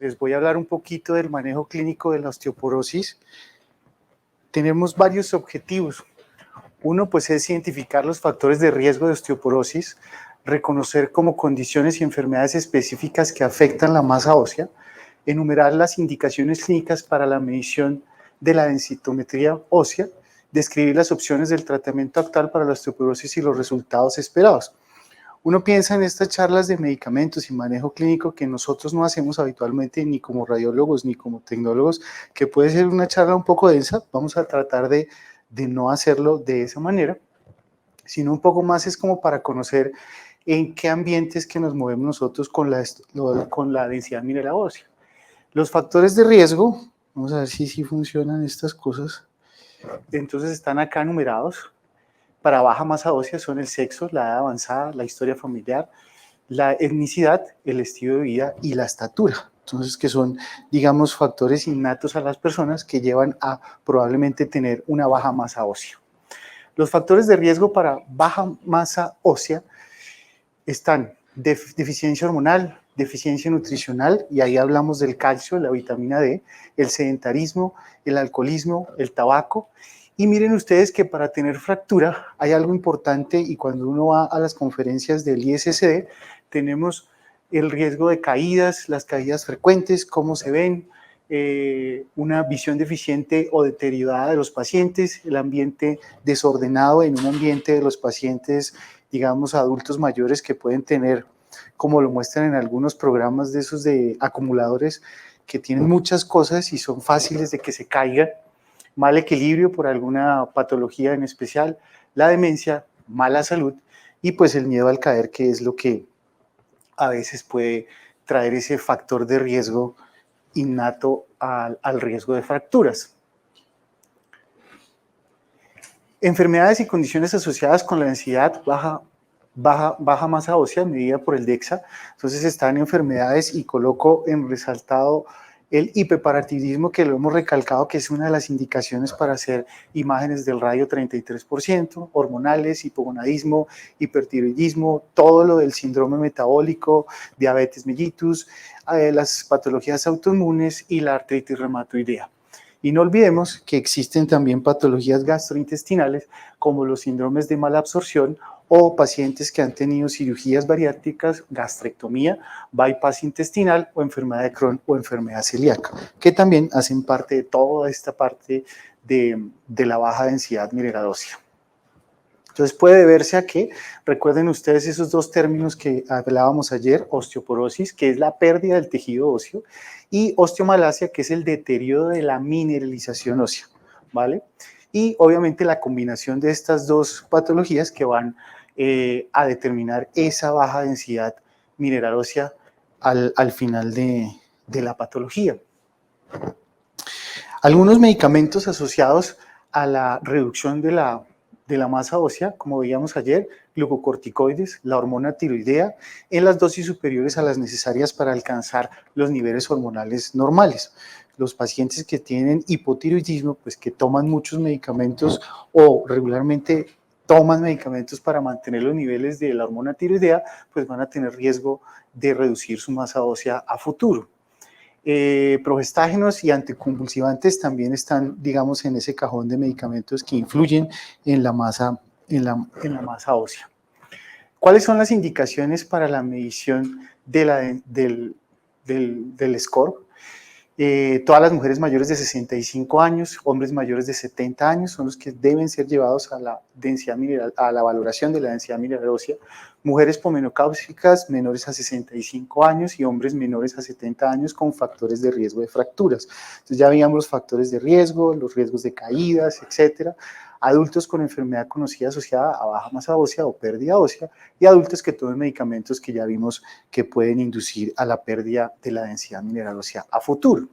Les voy a hablar un poquito del manejo clínico de la osteoporosis. Tenemos varios objetivos. Uno, pues, es identificar los factores de riesgo de osteoporosis, reconocer como condiciones y enfermedades específicas que afectan la masa ósea, enumerar las indicaciones clínicas para la medición de la densitometría ósea, describir las opciones del tratamiento actual para la osteoporosis y los resultados esperados. Uno piensa en estas charlas de medicamentos y manejo clínico que nosotros no hacemos habitualmente ni como radiólogos ni como tecnólogos, que puede ser una charla un poco densa. Vamos a tratar de no hacerlo de esa manera, sino un poco más es como para conocer en qué ambientes que nos movemos nosotros con la densidad mineral ósea. Los factores de riesgo, vamos a ver si funcionan estas cosas. Entonces están acá numerados. Para baja masa ósea son el sexo, la edad avanzada, la historia familiar, la etnicidad, el estilo de vida y la estatura. Entonces, que son, digamos, factores innatos a las personas que llevan a probablemente tener una baja masa ósea. Los factores de riesgo para baja masa ósea están deficiencia hormonal, deficiencia nutricional, y ahí hablamos del calcio, la vitamina D, el sedentarismo, el alcoholismo, el tabaco. Y miren ustedes que para tener fractura hay algo importante, y cuando uno va a las conferencias del ISSD tenemos el riesgo de caídas, las caídas frecuentes, cómo se ven, una visión deficiente o deteriorada de los pacientes, el ambiente desordenado en un ambiente de los pacientes, digamos, adultos mayores que pueden tener, como lo muestran en algunos programas de esos de acumuladores, que tienen muchas cosas y son fáciles de que se caigan, mal equilibrio por alguna patología en especial, la demencia, mala salud y pues el miedo al caer, que es lo que a veces puede traer ese factor de riesgo innato al riesgo de fracturas. Enfermedades y condiciones asociadas con la densidad baja masa ósea medida por el DEXA. Entonces están enfermedades y coloco en resaltado el hiperparatitismo, que lo hemos recalcado que es una de las indicaciones para hacer imágenes del radio 33%, hormonales, hipogonadismo, hipertiroidismo, todo lo del síndrome metabólico, diabetes mellitus, las patologías autoinmunes y la artritis reumatoidea. Y no olvidemos que existen también patologías gastrointestinales como los síndromes de mala absorción o pacientes que han tenido cirugías bariátricas, gastrectomía, bypass intestinal o enfermedad de Crohn o enfermedad celíaca, que también hacen parte de toda esta parte de la baja densidad mineral ósea. Entonces puede deberse a que, recuerden ustedes esos dos términos que hablábamos ayer, osteoporosis, que es la pérdida del tejido óseo, y osteomalacia, que es el deterioro de la mineralización ósea, ¿vale? Y obviamente la combinación de estas dos patologías que van a determinar esa baja densidad mineral ósea al final de la patología. Algunos medicamentos asociados a la reducción de la masa ósea, como veíamos ayer, glucocorticoides, la hormona tiroidea, en las dosis superiores a las necesarias para alcanzar los niveles hormonales normales. Los pacientes que tienen hipotiroidismo, pues que toman muchos medicamentos o regularmente toman medicamentos para mantener los niveles de la hormona tiroidea, pues van a tener riesgo de reducir su masa ósea a futuro. Progestágenos y anticonvulsivantes también están, digamos, en ese cajón de medicamentos que influyen en la masa ósea. ¿Cuáles son las indicaciones para la medición del score? Todas las mujeres mayores de 65 años, hombres mayores de 70 años son los que deben ser llevados a la densidad mineral, a la valoración de la densidad mineral ósea. Mujeres pomenopáusicas menores a 65 años y hombres menores a 70 años con factores de riesgo de fracturas. Entonces ya veíamos los factores de riesgo, los riesgos de caídas, etcétera. Adultos con enfermedad conocida asociada a baja masa ósea o pérdida ósea y adultos que tomen medicamentos que ya vimos que pueden inducir a la pérdida de la densidad mineral ósea a futuro.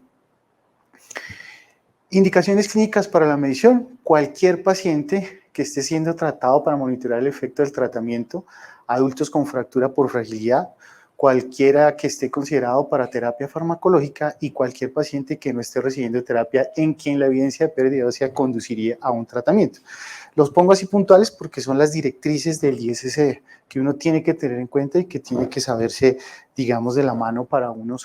Indicaciones clínicas para la medición. Cualquier paciente que esté siendo tratado para monitorear el efecto del tratamiento, adultos con fractura por fragilidad, cualquiera que esté considerado para terapia farmacológica y cualquier paciente que no esté recibiendo terapia en quien la evidencia de pérdida ósea conduciría a un tratamiento. Los pongo así puntuales porque son las directrices del ISSD que uno tiene que tener en cuenta y que tiene que saberse, digamos, de la mano para uno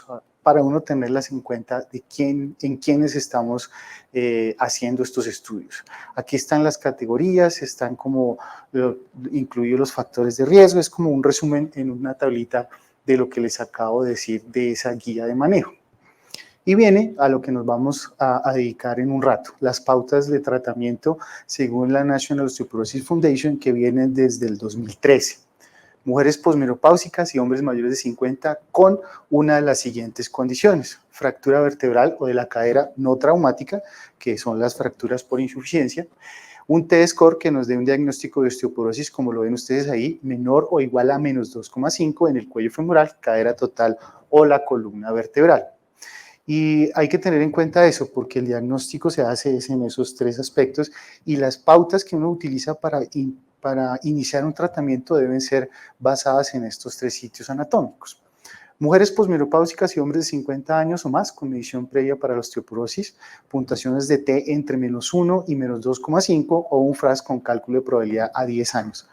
para uno tenerlas en cuenta de en quiénes estamos haciendo estos estudios. Aquí están las categorías, están como incluidos los factores de riesgo, es como un resumen en una tablita de lo que les acabo de decir de esa guía de manejo. Y viene a lo que nos vamos a dedicar en un rato, las pautas de tratamiento según la National Osteoporosis Foundation, que vienen desde el 2013. Mujeres posmenopáusicas y hombres mayores de 50 con una de las siguientes condiciones: fractura vertebral o de la cadera no traumática, que son las fracturas por insuficiencia, un T-score que nos dé un diagnóstico de osteoporosis, como lo ven ustedes ahí, menor o igual a menos 2,5 en el cuello femoral, cadera total o la columna vertebral. Y hay que tener en cuenta eso, porque el diagnóstico se hace en esos tres aspectos y las pautas que uno utiliza para iniciar un tratamiento deben ser basadas en estos tres sitios anatómicos. Mujeres posmenopáusicas y hombres de 50 años o más con medición previa para la osteoporosis, puntuaciones de T entre -1 y -2,5 o un FRAS con cálculo de probabilidad a 10 años.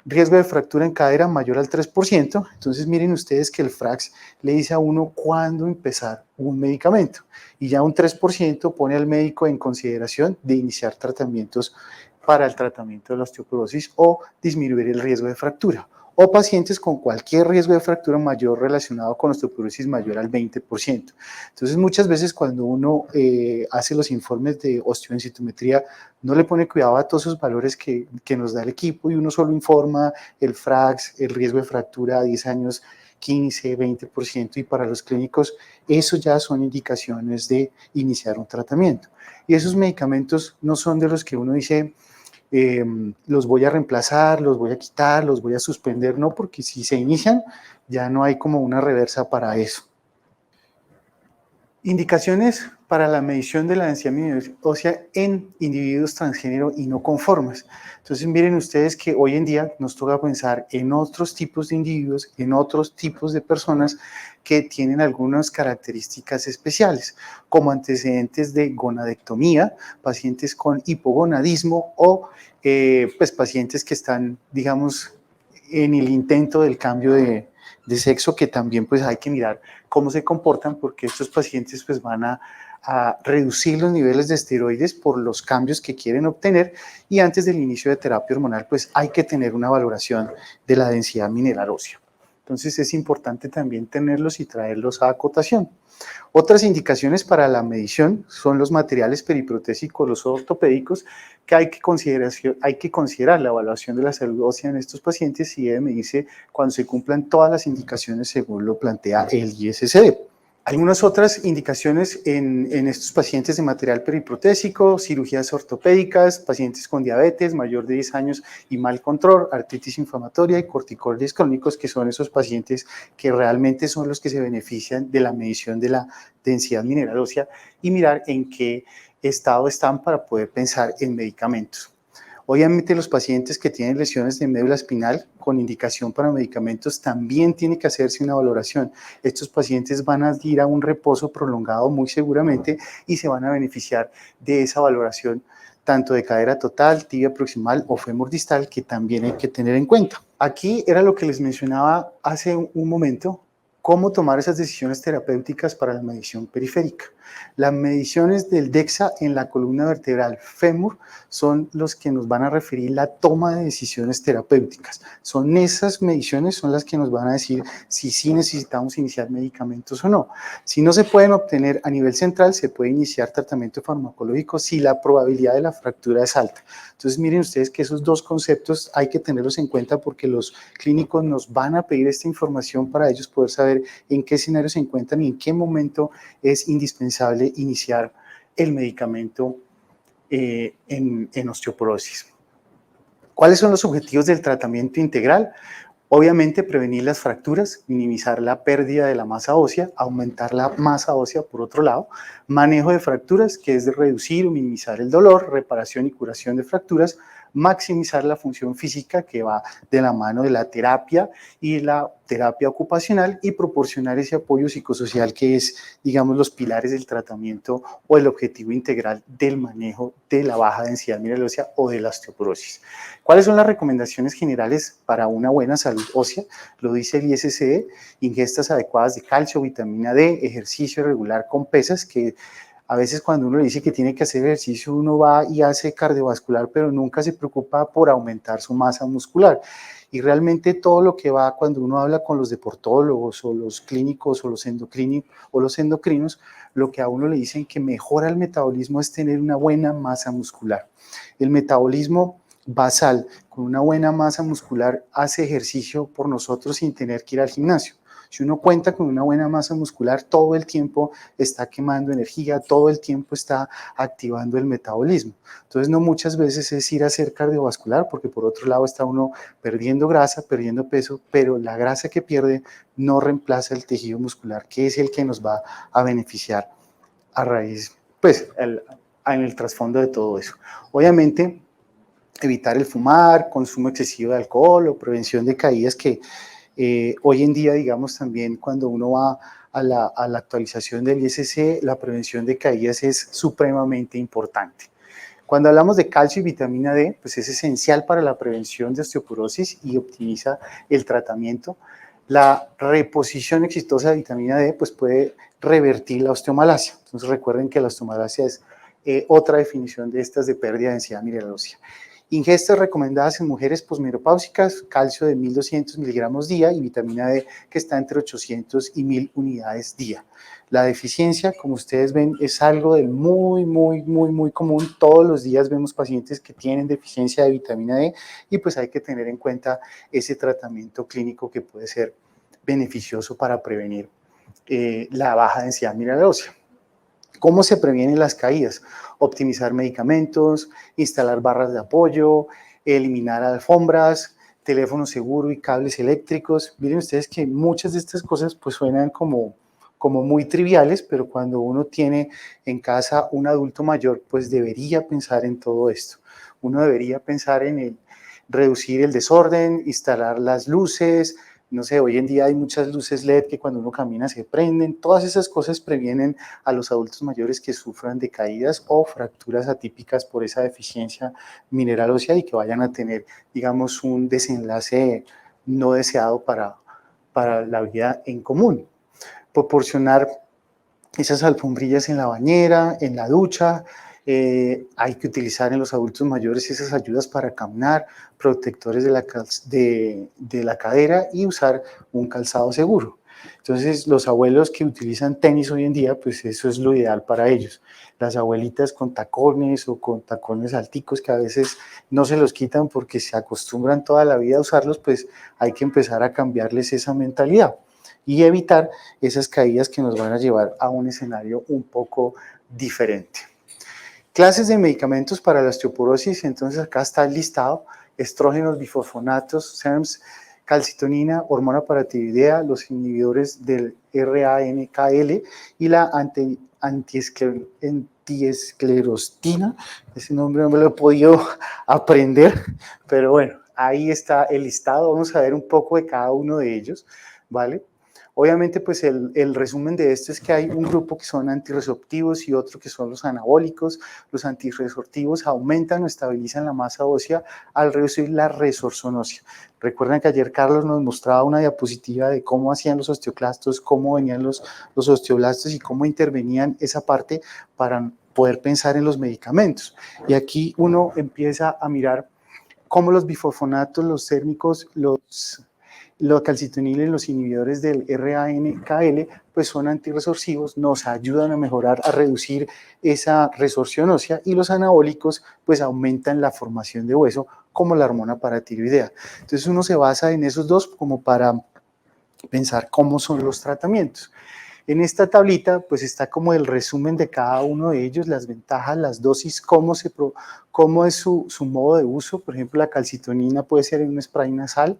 Riesgo de fractura en cadera mayor al 3%, entonces miren ustedes que el FRAX le dice a uno cuándo empezar un medicamento y ya un 3% pone al médico en consideración de iniciar tratamientos para el tratamiento de la osteoporosis o disminuir el riesgo de fractura, o pacientes con cualquier riesgo de fractura mayor relacionado con osteoporosis mayor al 20%. Entonces muchas veces cuando uno hace los informes de osteodensitometría no le pone cuidado a todos esos valores que nos da el equipo y uno solo informa el FRAX, el riesgo de fractura a 10 años, 15, 20%, y para los clínicos eso ya son indicaciones de iniciar un tratamiento. Y esos medicamentos no son de los que uno dice los voy a reemplazar, los voy a quitar, los voy a suspender, no, porque si se inician ya no hay como una reversa para eso. Indicaciones para la medición de la densidad mineral ósea en individuos transgénero y no conformes. Entonces miren ustedes que hoy en día nos toca pensar en otros tipos de individuos, en otros tipos de personas que tienen algunas características especiales, como antecedentes de gonadectomía, pacientes con hipogonadismo o pues pacientes que están, digamos, en el intento del cambio de sexo, que también pues hay que mirar cómo se comportan, porque estos pacientes pues van a reducir los niveles de esteroides por los cambios que quieren obtener, y antes del inicio de terapia hormonal pues hay que tener una valoración de la densidad mineral ósea. Entonces es importante también tenerlos y traerlos a acotación. Otras indicaciones para la medición son los materiales periprotésicos, los ortopédicos, que hay que considerar la evaluación de la salud ósea en estos pacientes y debe medirse cuando se cumplan todas las indicaciones según lo plantea el ISSD. Algunas otras indicaciones en estos pacientes de material periprotésico: cirugías ortopédicas, pacientes con diabetes mayor de 10 años y mal control, artritis inflamatoria y corticoides crónicos, que son esos pacientes que realmente son los que se benefician de la medición de la densidad mineral ósea, y mirar en qué estado están para poder pensar en medicamentos. Obviamente los pacientes que tienen lesiones de médula espinal con indicación para medicamentos también tiene que hacerse una valoración. Estos pacientes van a ir a un reposo prolongado muy seguramente y se van a beneficiar de esa valoración tanto de cadera total, tibia proximal o fémur distal, que también hay que tener en cuenta. Aquí era lo que les mencionaba hace un momento, cómo tomar esas decisiones terapéuticas para la medición periférica. Las mediciones del DEXA en la columna vertebral fémur son los que nos van a referir la toma de decisiones terapéuticas. Son esas mediciones son las que nos van a decir si sí necesitamos iniciar medicamentos o no. Si no se pueden obtener a nivel central, se puede iniciar tratamiento farmacológico si la probabilidad de la fractura es alta. Entonces miren ustedes que esos dos conceptos hay que tenerlos en cuenta, porque los clínicos nos van a pedir esta información para ellos poder saber en qué escenario se encuentran y en qué momento es indispensable iniciar el medicamento en osteoporosis. ¿Cuáles son los objetivos del tratamiento integral? Obviamente prevenir las fracturas, minimizar la pérdida de la masa ósea, aumentar la masa ósea por otro lado, manejo de fracturas, que es de reducir o minimizar el dolor, reparación y curación de fracturas, maximizar la función física, que va de la mano de la terapia y la terapia ocupacional y proporcionar ese apoyo psicosocial que es, digamos, los pilares del tratamiento o el objetivo integral del manejo de la baja densidad mineral ósea o de la osteoporosis. ¿Cuáles son las recomendaciones generales para una buena salud ósea? Lo dice el ISCE: ingestas adecuadas de calcio, vitamina D, ejercicio regular con pesas, que a veces cuando uno le dice que tiene que hacer ejercicio, uno va y hace cardiovascular, pero nunca se preocupa por aumentar su masa muscular. Y realmente todo lo que va cuando uno habla con los deportólogos o los clínicos o los endocrinos, lo que a uno le dicen que mejora el metabolismo es tener una buena masa muscular. El metabolismo basal con una buena masa muscular hace ejercicio por nosotros sin tener que ir al gimnasio. Si uno cuenta con una buena masa muscular, todo el tiempo está quemando energía, todo el tiempo está activando el metabolismo. Entonces, no muchas veces es ir a hacer cardiovascular, porque por otro lado está uno perdiendo grasa, perdiendo peso, pero la grasa que pierde no reemplaza el tejido muscular, que es el que nos va a beneficiar a raíz, pues, en el trasfondo de todo eso. Obviamente, evitar el fumar, consumo excesivo de alcohol o prevención de caídas que hoy en día, digamos, también cuando uno va a la actualización del ISC, la prevención de caídas es supremamente importante. Cuando hablamos de calcio y vitamina D, pues es esencial para la prevención de osteoporosis y optimiza el tratamiento. La reposición exitosa de vitamina D pues puede revertir la osteomalacia. Entonces recuerden que la osteomalacia es otra definición de estas de pérdida de densidad mineral ósea. Ingestas recomendadas en mujeres posmenopáusicas: calcio de 1.200 miligramos día y vitamina D que está entre 800 y 1.000 unidades día. La deficiencia, como ustedes ven, es algo del muy común. Todos los días vemos pacientes que tienen deficiencia de vitamina D y pues hay que tener en cuenta ese tratamiento clínico que puede ser beneficioso para prevenir la baja densidad mineral ósea. ¿Cómo se previenen las caídas? Optimizar medicamentos, instalar barras de apoyo, eliminar alfombras, teléfono seguro y cables eléctricos. Miren ustedes que muchas de estas cosas pues suenan como muy triviales, pero cuando uno tiene en casa un adulto mayor, pues debería pensar en todo esto. Uno debería pensar en reducir el desorden, instalar las luces. No sé, hoy en día hay muchas luces LED que cuando uno camina se prenden. Todas esas cosas previenen a los adultos mayores que sufran de caídas o fracturas atípicas por esa deficiencia mineral ósea y que vayan a tener, digamos, un desenlace no deseado para la vida en común. Proporcionar esas alfombrillas en la bañera, en la ducha. Hay que utilizar en los adultos mayores esas ayudas para caminar, protectores de la cadera y usar un calzado seguro. Entonces, los abuelos que utilizan tenis hoy en día, pues eso es lo ideal para ellos. Las abuelitas con tacones o con tacones alticos que a veces no se los quitan porque se acostumbran toda la vida a usarlos, pues hay que empezar a cambiarles esa mentalidad y evitar esas caídas que nos van a llevar a un escenario un poco diferente. Clases de medicamentos para la osteoporosis. Entonces acá está el listado: estrógenos, bifosfonatos, SERMs, calcitonina, hormona paratiroidea, los inhibidores del RANKL y la antiesclerostina. Ese nombre no me lo he podido aprender, pero bueno, ahí está el listado. Vamos a ver un poco de cada uno de ellos, ¿vale? Obviamente, pues el resumen de esto es que hay un grupo que son antirresortivos y otro que son los anabólicos. Los antirresortivos aumentan o estabilizan la masa ósea al reducir la resorción ósea. Recuerden que ayer Carlos nos mostraba una diapositiva de cómo hacían los osteoclastos, cómo venían los osteoblastos y cómo intervenían esa parte para poder pensar en los medicamentos. Y aquí uno empieza a mirar cómo los bifosfonatos, los sérmicos, los calcitonil y los inhibidores del RANKL pues son antirresorsivos, nos ayudan a mejorar, a reducir esa resorción ósea, y los anabólicos pues aumentan la formación de hueso como la hormona paratiroidea. Entonces uno se basa en esos dos como para pensar cómo son los tratamientos. En esta tablita pues está como el resumen de cada uno de ellos, las ventajas, las dosis, cómo es su modo de uso. Por ejemplo, la calcitonina puede ser en un spray nasal,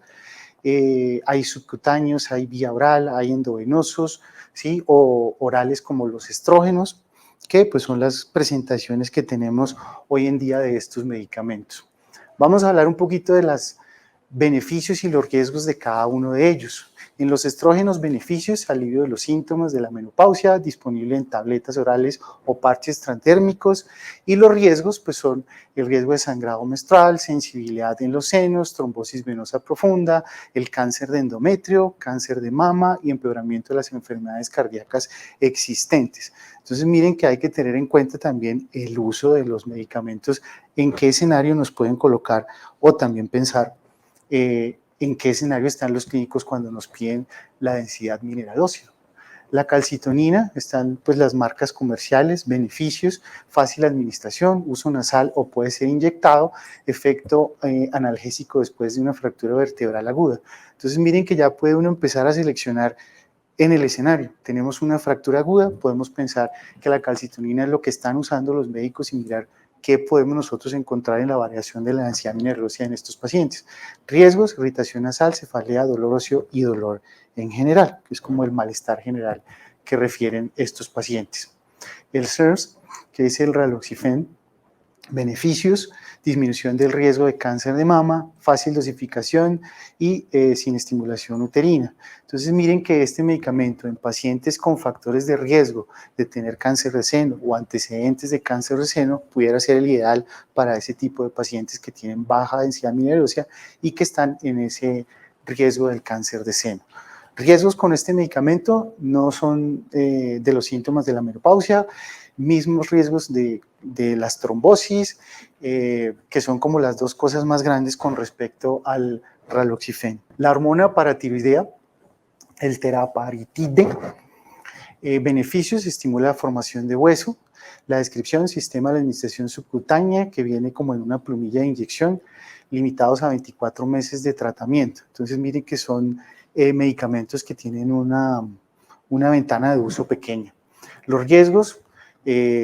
hay subcutáneos, hay vía oral, hay endovenosos, ¿sí? O orales como los estrógenos, que pues son las presentaciones que tenemos hoy en día de estos medicamentos. Vamos a hablar un poquito de las beneficios y los riesgos de cada uno de ellos. En los estrógenos, beneficios, alivio de los síntomas de la menopausia, disponible en tabletas orales o parches transdérmicos, y los riesgos pues son el riesgo de sangrado menstrual, sensibilidad en los senos, trombosis venosa profunda, el cáncer de endometrio, cáncer de mama y empeoramiento de las enfermedades cardíacas existentes. Entonces miren que hay que tener en cuenta también el uso de los medicamentos, en qué escenario nos pueden colocar, o también pensar en qué escenario están los clínicos cuando nos piden la densidad mineral ósea. La calcitonina, están pues las marcas comerciales, beneficios, fácil administración, uso nasal o puede ser inyectado, efecto analgésico después de una fractura vertebral aguda. Entonces miren que ya puede uno empezar a seleccionar en el escenario. Tenemos una fractura aguda, podemos pensar que la calcitonina es lo que están usando los médicos y mirar qué podemos nosotros encontrar en la variación de la densidad mineral ósea en estos pacientes. Riesgos, irritación nasal, cefalea, dolor óseo y dolor en general, que es como el malestar general que refieren estos pacientes. El SIRS, que es el raloxifén, beneficios, disminución del riesgo de cáncer de mama, fácil dosificación y sin estimulación uterina. Entonces miren que este medicamento en pacientes con factores de riesgo de tener cáncer de seno o antecedentes de cáncer de seno pudiera ser el ideal para ese tipo de pacientes que tienen baja densidad mineral ósea y que están en ese riesgo del cáncer de seno. Riesgos con este medicamento no son de los síntomas de la menopausia, mismos riesgos de las trombosis, que son como las dos cosas más grandes con respecto al raloxifén. La hormona paratiroidea, el teraparitide, beneficios, estimula la formación de hueso. La descripción, sistema de administración subcutánea, que viene como en una plumilla de inyección, limitados a 24 meses de tratamiento. Entonces miren que son medicamentos que tienen una ventana de uso pequeña. Los riesgos,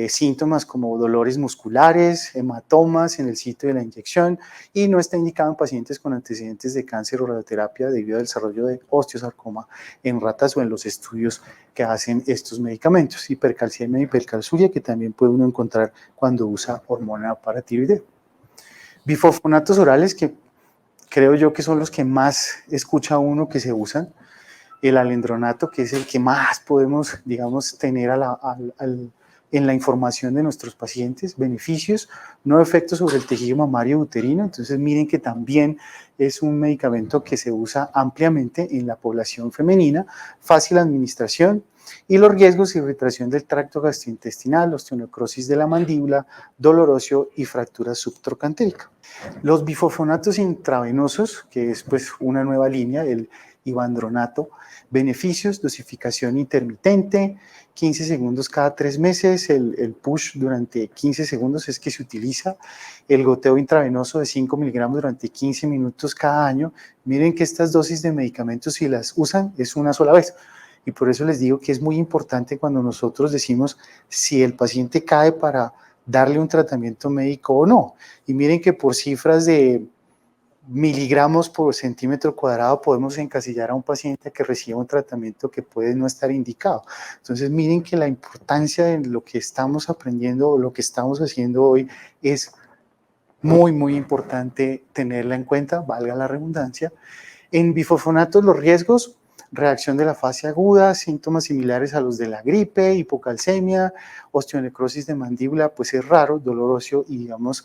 síntomas como dolores musculares, hematomas en el sitio de la inyección, y no está indicado en pacientes con antecedentes de cáncer o radioterapia debido al desarrollo de osteosarcoma en ratas o en los estudios que hacen estos medicamentos. Hipercalcemia y hipercalciuria, que también puede uno encontrar cuando usa hormona paratiroidea. Bifosfonatos orales, que creo yo que son los que más escucha uno que se usan. El alendronato, que es el que más podemos, digamos, tener en la información de nuestros pacientes. Beneficios, no efectos sobre el tejido mamario uterino. Entonces miren que también es un medicamento que se usa ampliamente en la población femenina, fácil administración, y los riesgos, irritación del tracto gastrointestinal, osteonecrosis de la mandíbula, dolor óseo y fractura subtrocantérica. Los bifosfonatos intravenosos, que es pues una nueva línea, el ivandronato, beneficios, dosificación intermitente, 15 segundos cada 3 meses, el push durante 15 segundos es que se utiliza, el goteo intravenoso de 5 miligramos durante 15 minutos cada año. Miren que estas dosis de medicamentos, si las usan, es una sola vez. Y por eso les digo que es muy importante cuando nosotros decimos si el paciente cae para darle un tratamiento médico o no. Y miren que por cifras de miligramos por centímetro cuadrado podemos encasillar a un paciente que reciba un tratamiento que puede no estar indicado. Entonces miren que la importancia de lo que estamos aprendiendo o lo que estamos haciendo hoy es muy, muy importante tenerla en cuenta, valga la redundancia. En bifosfonatos los riesgos, reacción de la fase aguda, síntomas similares a los de la gripe, hipocalcemia, osteonecrosis de mandíbula, pues es raro, dolor óseo y digamos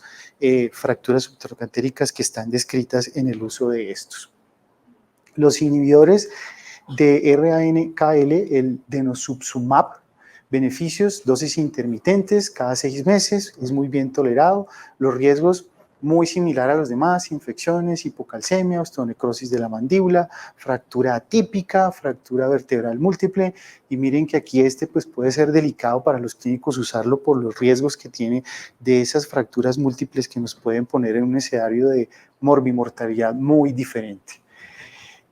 fracturas subtrocantéricas que están descritas en el uso de estos. Los inhibidores de RANKL, el denosumab, beneficios, dosis intermitentes cada 6 meses, es muy bien tolerado, los riesgos muy similar a los demás, infecciones, hipocalcemia, osteonecrosis de la mandíbula, fractura atípica, fractura vertebral múltiple, y miren que aquí pues puede ser delicado para los clínicos usarlo por los riesgos que tiene de esas fracturas múltiples que nos pueden poner en un escenario de morbimortalidad muy diferente.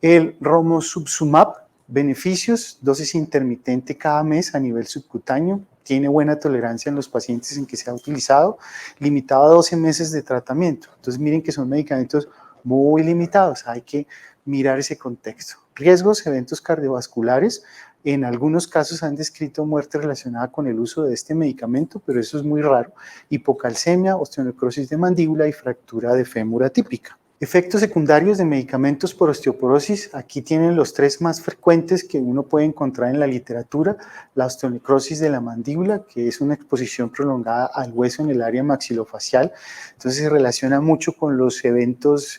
El romosubsumab, beneficios, dosis intermitente cada mes a nivel subcutáneo, tiene buena tolerancia en los pacientes en que se ha utilizado, limitado a 12 meses de tratamiento. Entonces miren que son medicamentos muy limitados, hay que mirar ese contexto. Riesgos, eventos cardiovasculares, en algunos casos han descrito muerte relacionada con el uso de este medicamento, pero eso es muy raro. Hipocalcemia, osteonecrosis de mandíbula y fractura de fémur atípica. Efectos secundarios de medicamentos por osteoporosis. Aquí tienen los 3 más frecuentes que uno puede encontrar en la literatura. La osteonecrosis de la mandíbula, que es una exposición prolongada al hueso en el área maxilofacial. Entonces se relaciona mucho con los eventos,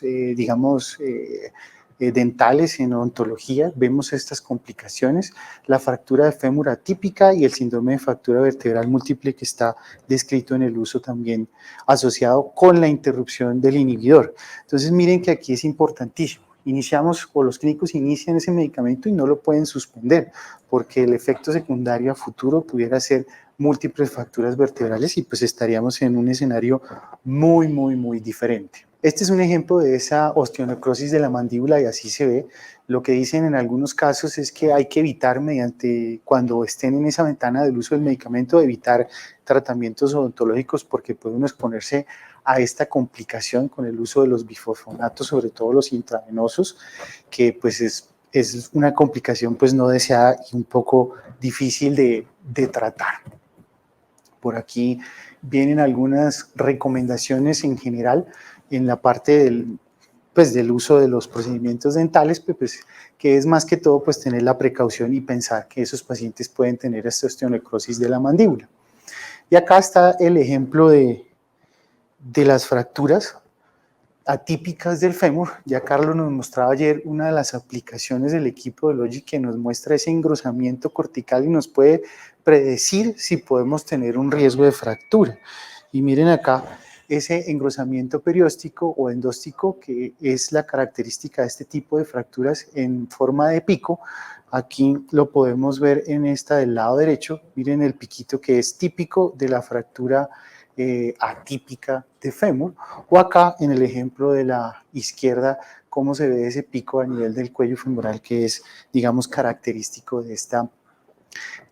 dentales en odontología. Vemos estas complicaciones. La fractura de fémur atípica y el síndrome de fractura vertebral múltiple, que está descrito en el uso también asociado con la interrupción del inhibidor. Entonces miren que aquí es importantísimo. Iniciamos, o los clínicos inician ese medicamento y no lo pueden suspender, porque el efecto secundario a futuro pudiera ser múltiples fracturas vertebrales y pues estaríamos en un escenario muy diferente. Este es un ejemplo de esa osteonecrosis de la mandíbula y así se ve. Lo que dicen en algunos casos es que hay que evitar, cuando estén en esa ventana del uso del medicamento, evitar tratamientos odontológicos porque puede uno exponerse a esta complicación con el uso de los bifosfonatos, sobre todo los intravenosos, que pues es una complicación pues no deseada y un poco difícil de tratar. Por aquí vienen algunas recomendaciones en general en la parte del uso de los procedimientos dentales, pues, que es más que todo pues, tener la precaución y pensar que esos pacientes pueden tener esta osteonecrosis de la mandíbula. Y acá está el ejemplo de las fracturas atípicas del fémur. Ya Carlos nos mostraba ayer una de las aplicaciones del equipo de Logi que nos muestra ese engrosamiento cortical y nos puede predecir si podemos tener un riesgo de fractura. Y miren acá ese engrosamiento perióstico o endóstico, que es la característica de este tipo de fracturas en forma de pico. Aquí lo podemos ver en esta del lado derecho. Miren el piquito que es típico de la fractura atípica de fémur, o acá en el ejemplo de la izquierda, cómo se ve ese pico a nivel del cuello femoral que es, digamos, característico de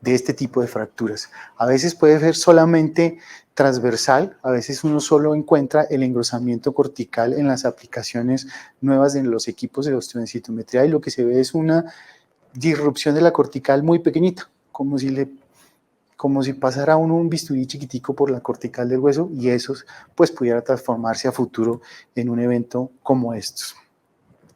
este tipo de fracturas. A veces puede ser solamente transversal, a veces uno solo encuentra el engrosamiento cortical en las aplicaciones nuevas de los equipos de osteodensitometría y lo que se ve es una disrupción de la cortical muy pequeñita, como si pasara uno un bisturí chiquitico por la cortical del hueso y eso pues pudiera transformarse a futuro en un evento como estos.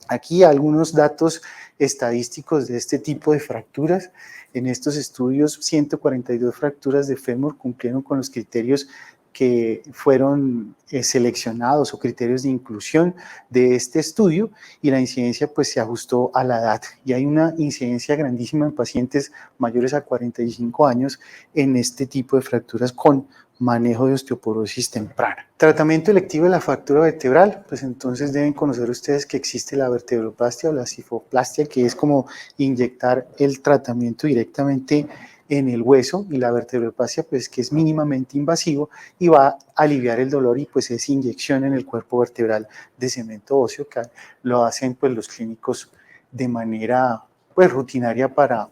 Aquí algunos datos estadísticos de este tipo de fracturas. En estos estudios, 142 fracturas de fémur cumplieron con los criterios que fueron seleccionados o criterios de inclusión de este estudio y la incidencia pues se ajustó a la edad y hay una incidencia grandísima en pacientes mayores a 45 años en este tipo de fracturas con manejo de osteoporosis temprana. Tratamiento electivo de la fractura vertebral, pues entonces deben conocer ustedes que existe la vertebroplastia o la cifoplastia, que es como inyectar el tratamiento directamente en el hueso, y la vertebroplastia pues que es mínimamente invasivo y va a aliviar el dolor y pues es inyección en el cuerpo vertebral de cemento óseo, que lo hacen pues los clínicos de manera pues rutinaria para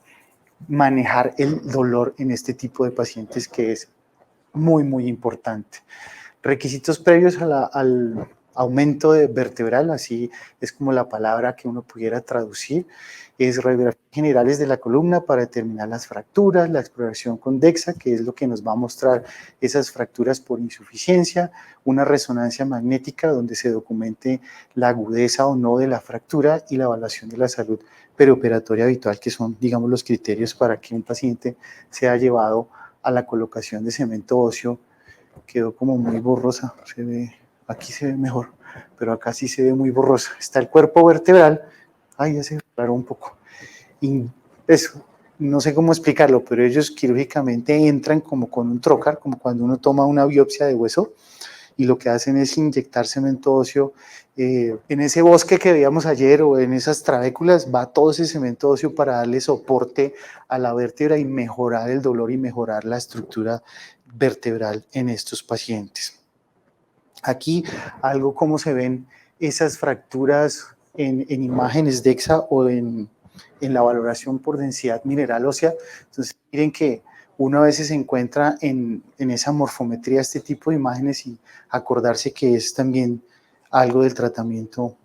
manejar el dolor en este tipo de pacientes, que es muy importante. Requisitos previos al aumento de vertebral, así es como la palabra que uno pudiera traducir, es radiografías generales de la columna para determinar las fracturas, la exploración con DEXA, que es lo que nos va a mostrar esas fracturas por insuficiencia, una resonancia magnética donde se documente la agudeza o no de la fractura y la evaluación de la salud perioperatoria habitual, que son, digamos, los criterios para que un paciente sea llevado a la colocación de cemento óseo. Quedó como muy borrosa, aquí se ve mejor, pero acá sí se ve muy borrosa. Está el cuerpo vertebral, ya se aclaró un poco, y eso, no sé cómo explicarlo, pero ellos quirúrgicamente entran como con un trocar, como cuando uno toma una biopsia de hueso, y lo que hacen es inyectar cemento óseo. En ese bosque que veíamos ayer o en esas trabéculas va todo ese cemento óseo para darle soporte a la vértebra y mejorar el dolor y mejorar la estructura vertebral en estos pacientes. Aquí algo como se ven esas fracturas en imágenes DEXA o en la valoración por densidad mineral ósea. Entonces miren que uno a veces se encuentra en esa morfometría este tipo de imágenes y acordarse que es también algo del tratamiento